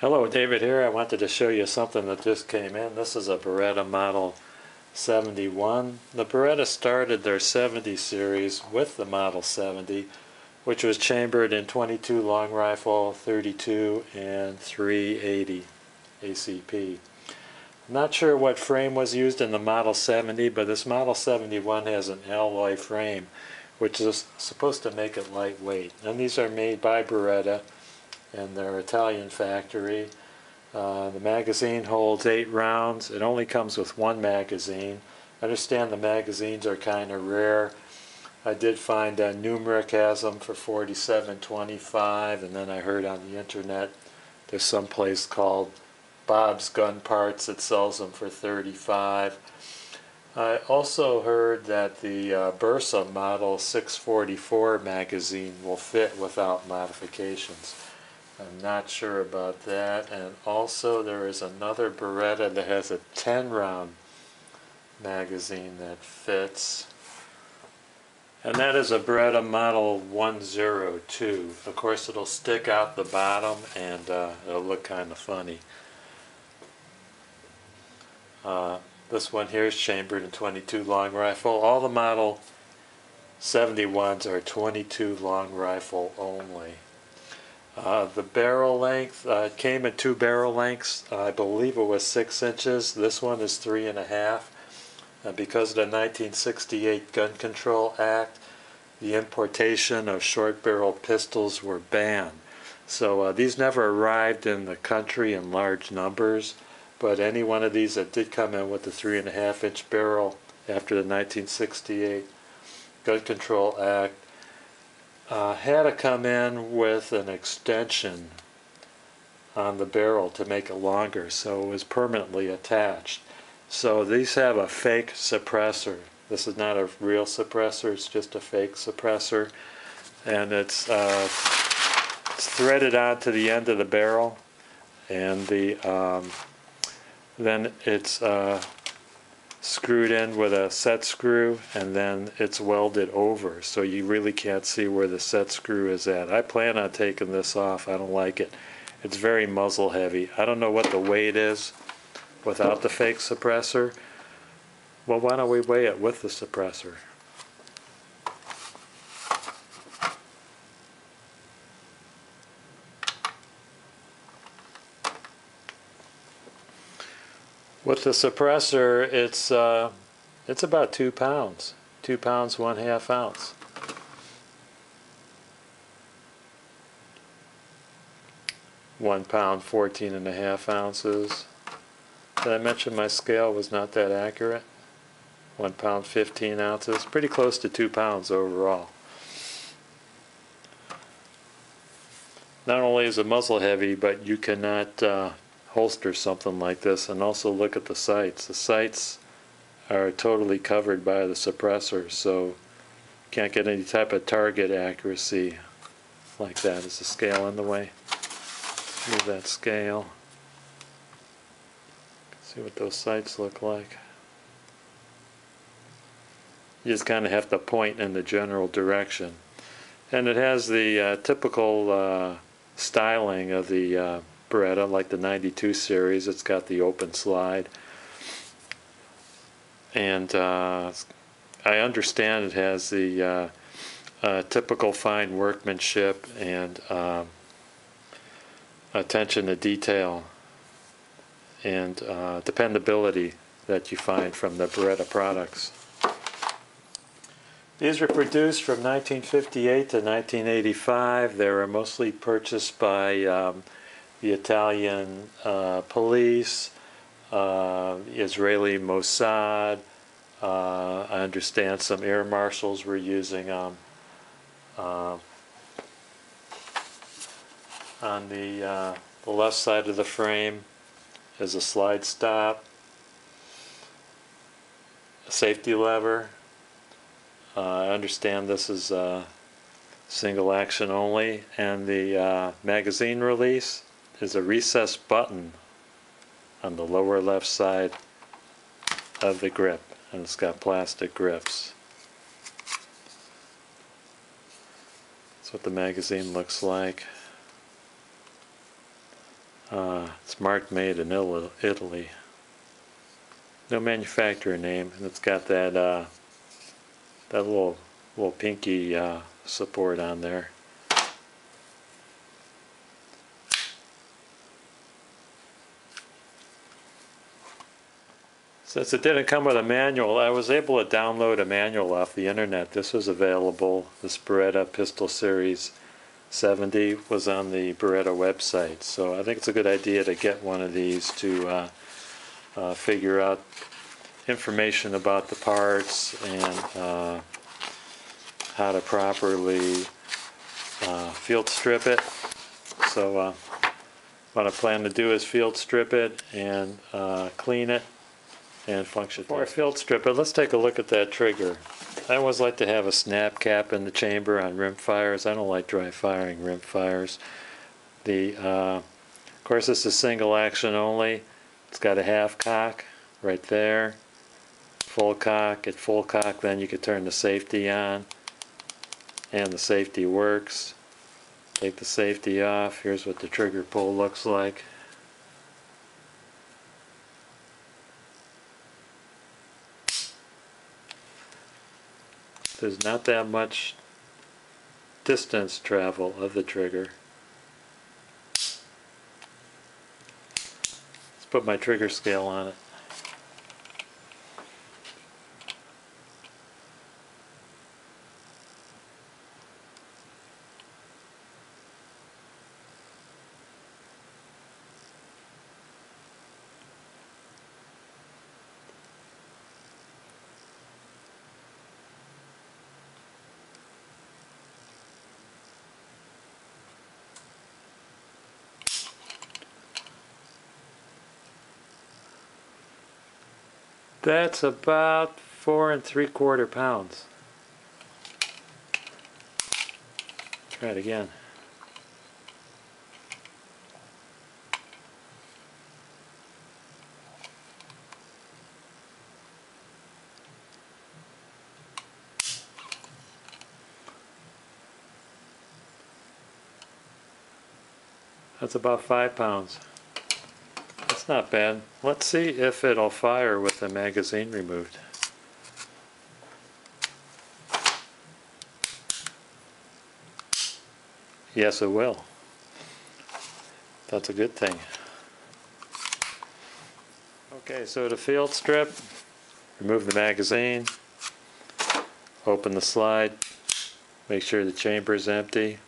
Hello, David here. I wanted to show you something that just came in. This is a Beretta Model 71. The Beretta started their 70 series with the Model 70, which was chambered in 22 long rifle, 32, and 380 ACP. I'm not sure what frame was used in the Model 70, but this Model 71 has an alloy frame, which is supposed to make it lightweight. And these are made by Beretta in their Italian factory. The magazine holds 8 rounds. It only comes with one magazine. I understand the magazines are kind of rare. I did find a numeric has them for $47.25, and then I heard on the internet there's some place called Bob's Gun Parts that sells them for $35. I also heard that the Beretta Model 644 magazine will fit without modifications. I'm not sure about that. And also there is another Beretta that has a 10-round magazine that fits. And that is a Beretta Model 102. Of course it'll stick out the bottom and it'll look kind of funny. This one here is chambered in 22 long rifle. All the Model 71s are 22 long rifle only. The barrel length, it came in 2 barrel lengths. I believe it was 6 inches. This one is 3.5. Because of the 1968 Gun Control Act, the importation of short barrel pistols were banned. So these never arrived in the country in large numbers, but any one of these that did come in with the 3.5-inch barrel after the 1968 Gun Control Act had to come in with an extension on the barrel to make it longer, so it was permanently attached. So these have a fake suppressor. This is not a real suppressor, it's just a fake suppressor, and it's threaded onto the end of the barrel, and then it's screwed in with a set screw, and then it's welded over, so you really can't see where the set screw is at. I plan on taking this off. I don't like it. It's very muzzle heavy. I don't know what the weight is without the fake suppressor. Well, why don't we weigh it with the suppressor? With the suppressor, it's about 2 pounds. 2 pounds, 1/2 ounce. One pound, 14.5 ounces. Did I mention my scale was not that accurate? 1 pound, 15 ounces. Pretty close to 2 pounds overall. Not only is it muzzle heavy, but you cannot holster something like this. And also look at the sights. The sights are totally covered by the suppressor, so you can't get any type of target accuracy like that. Is the scale in the way? Move that scale. See what those sights look like. You just kind of have to point in the general direction. And it has the typical styling of the Beretta, like the 92 series. It's got the open slide. And I understand it has the typical fine workmanship and attention to detail and dependability that you find from the Beretta products. These were produced from 1958 to 1985. They were mostly purchased by the Italian police, Israeli Mossad. I understand some air marshals were using them. On the left side of the frame is a slide stop, a safety lever. I understand this is single action only, and the magazine release is a recessed button on the lower left side of the grip, and it's got plastic grips. That's what the magazine looks like. It's marked made in Italy. No manufacturer name, and it's got that that little pinky support on there. Since it didn't come with a manual, I was able to download a manual off the internet. This was available. This Beretta Pistol Series 70 was on the Beretta website. So I think it's a good idea to get one of these to figure out information about the parts and how to properly field strip it. So what I plan to do is field strip it and clean it and function. Before I field strip it, let's take a look at that trigger. I always like to have a snap cap in the chamber on rim fires. I don't like dry firing rim fires. Of course, this is single action only. It's got a half cock right there. Full cock. At full cock, then you could turn the safety on, and the safety works. Take the safety off. Here's what the trigger pull looks like. There's not that much distance travel of the trigger. Let's put my trigger scale on it. That's about 4 3/4 pounds. Try it again. That's about 5 pounds. That's not bad. Let's see if it'll fire with the magazine removed. Yes, it will. That's a good thing. Okay, so to field strip, remove the magazine, open the slide, make sure the chamber is empty.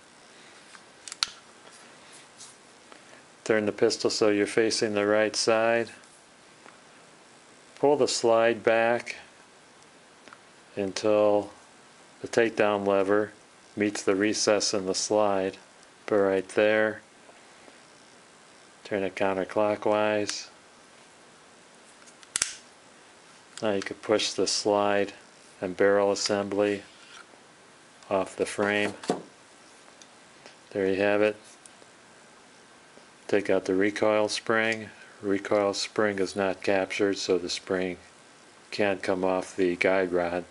Turn the pistol so you're facing the right side. Pull the slide back until the takedown lever meets the recess in the slide. Put it right there. Turn it counterclockwise. Now you can push the slide and barrel assembly off the frame. There you have it. Take out the recoil spring. Recoil spring is not captured, so the spring can't come off the guide rod.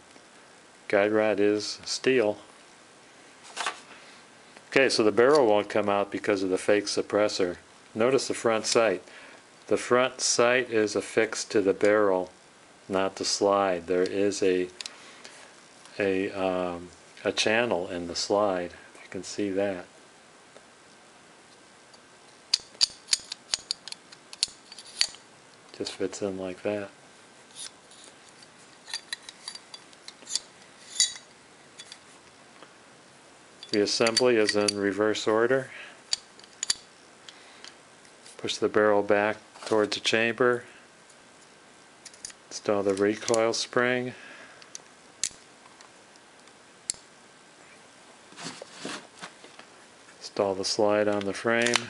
Guide rod is steel. Okay, so the barrel won't come out because of the fake suppressor. Notice the front sight. The front sight is affixed to the barrel, not the slide. There is a channel in the slide. You can see that. Just fits in like that. The assembly is in reverse order. Push the barrel back towards the chamber. Install the recoil spring. Install the slide on the frame.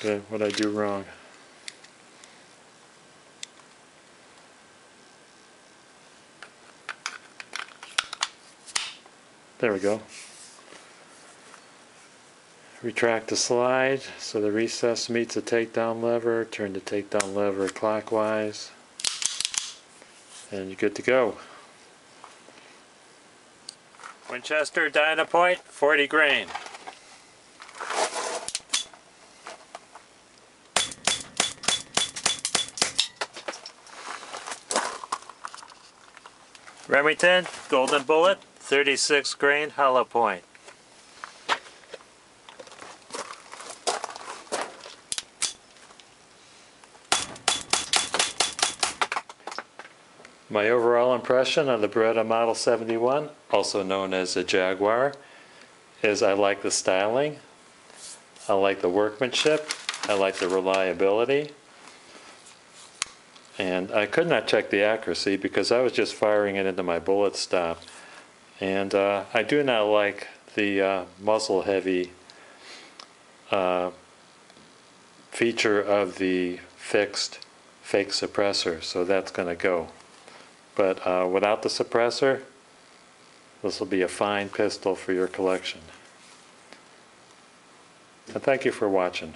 Okay, what'd I do wrong? There we go. Retract the slide so the recess meets the takedown lever. Turn the takedown lever clockwise. And you're good to go. Winchester Dynapoint 40 grain. Remington Golden Bullet 36 grain hollow point. My overall impression on the Beretta Model 71, also known as the Jaguar, is I like the styling, I like the workmanship, I like the reliability, and I could not check the accuracy because I was just firing it into my bullet stop. And I do not like the muzzle heavy feature of the fixed fake suppressor, so that's going to go. But without the suppressor, this will be a fine pistol for your collection. And thank you for watching.